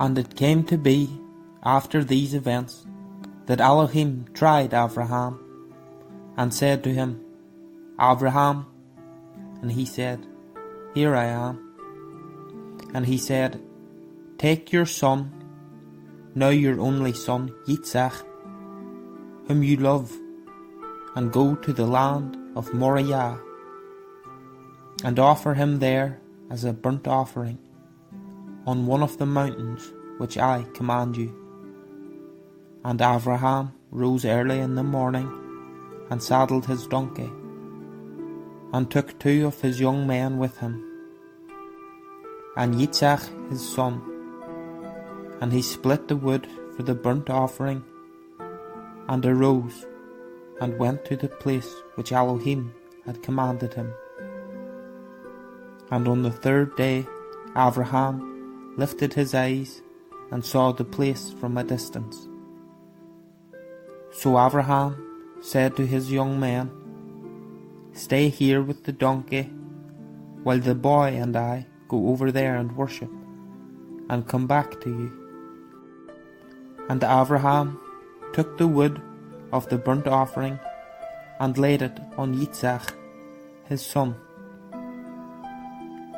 And it came to be, after these events, that Elohim tried Abraham, and said to him, Abraham. And he said, Here I am. And he said, Take your son, now your only son, Yitzhak, whom you love, and go to the land of Moriah, and offer him there as a burnt offering on one of the mountains which I command you. And Abraham rose early in the morning, and saddled his donkey, and took 2 of his young men with him, and Yitzhak his son, and he split the wood for the burnt offering, and arose, and went to the place which Elohim had commanded him. And on the 3rd day Abraham lifted his eyes, and saw the place from a distance. So Abraham said to his young men, Stay here with the donkey, while the boy and I go over there and worship, and come back to you. And Abraham took the wood of the burnt offering, and laid it on Yitzhak his son.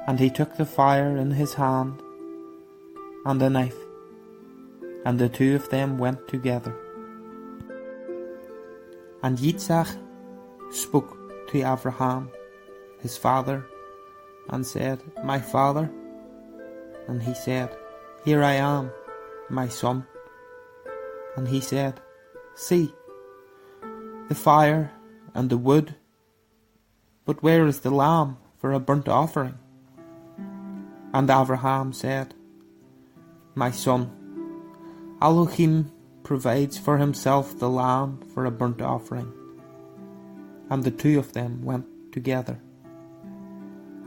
And he took the fire in his hand, and a knife, and the 2 of them went together. And Yitzhak spoke to Abraham his father, and said, My father. And he said, Here I am, my son. And he said, See, the fire and the wood, but where is the lamb for a burnt offering? And Abraham said, My son, Elohim provides for himself the lamb for a burnt offering. And the 2 of them went together.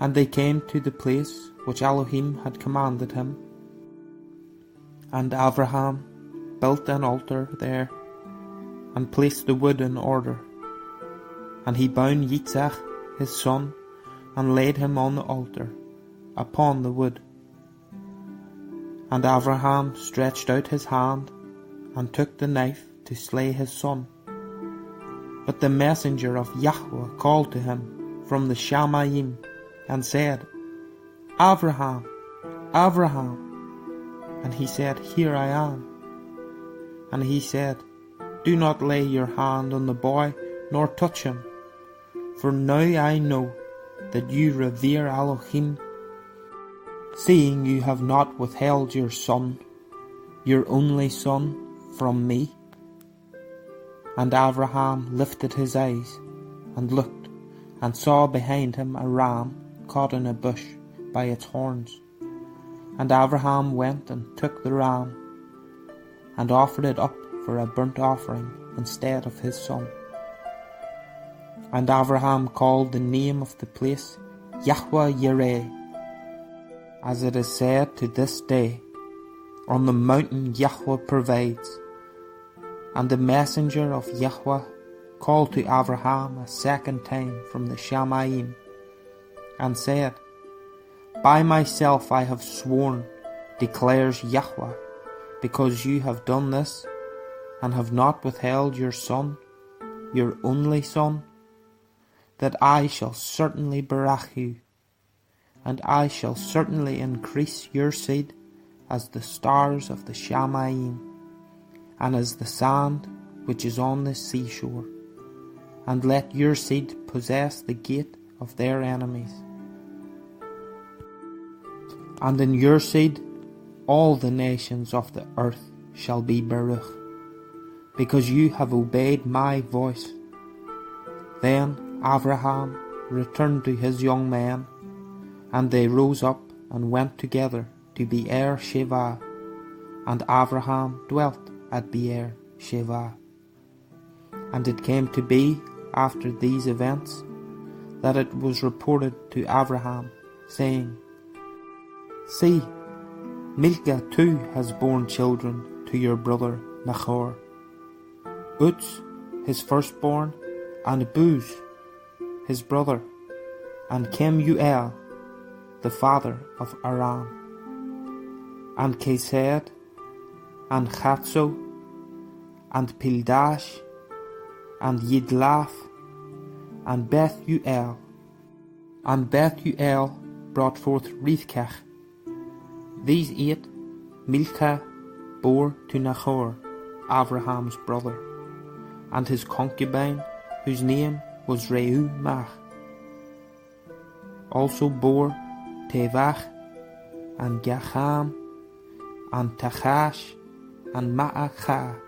And they came to the place which Elohim had commanded him. And Abraham built an altar there, and placed the wood in order. And he bound Yitzhak his son, and laid him on the altar, upon the wood. And Abraham stretched out his hand, and took the knife to slay his son. But the messenger of Yahweh called to him from the Shamayim, and said, Abraham, Abraham. And he said, Here I am. And he said, Do not lay your hand on the boy, nor touch him, for now I know that you revere Elohim, seeing you have not withheld your son, your only son, from me. And Abraham lifted his eyes, and looked, and saw behind him a ram caught in a bush by its horns. And Abraham went and took the ram, and offered it up for a burnt offering instead of his son. And Abraham called the name of the place YHWH, as it is said to this day, On the mountain Yahweh provides. And the messenger of Yahweh called to Abraham a 2nd time from the Shamayim, and said, By myself I have sworn, declares Yahweh, because you have done this, and have not withheld your son, your only son, that I shall certainly berach you, and I shall certainly increase your seed as the stars of the Shamayim, and as the sand which is on the seashore, and let your seed possess the gate of their enemies. And in your seed all the nations of the earth shall be Baruch, because you have obeyed my voice. Then Abraham returned to his young men, and they rose up and went together to Beer-sheva, and Abraham dwelt at Beer-sheva. And it came to be, after these events, that it was reported to Abraham, saying, See, Milcah too has borne children to your brother Nachor, Uz his firstborn, and Buz his brother, and Kemuel the father of Aram. and Kesed, and Chatzo, and Pildash, and Yidlaf, and Bethuel. And Bethuel brought forth Rithkach. These 8 Milcah bore to Nahor, Abraham's brother, and his concubine, whose name was Reumach. Also bore Tevach, and Gacham, and Tachash, and Maachah.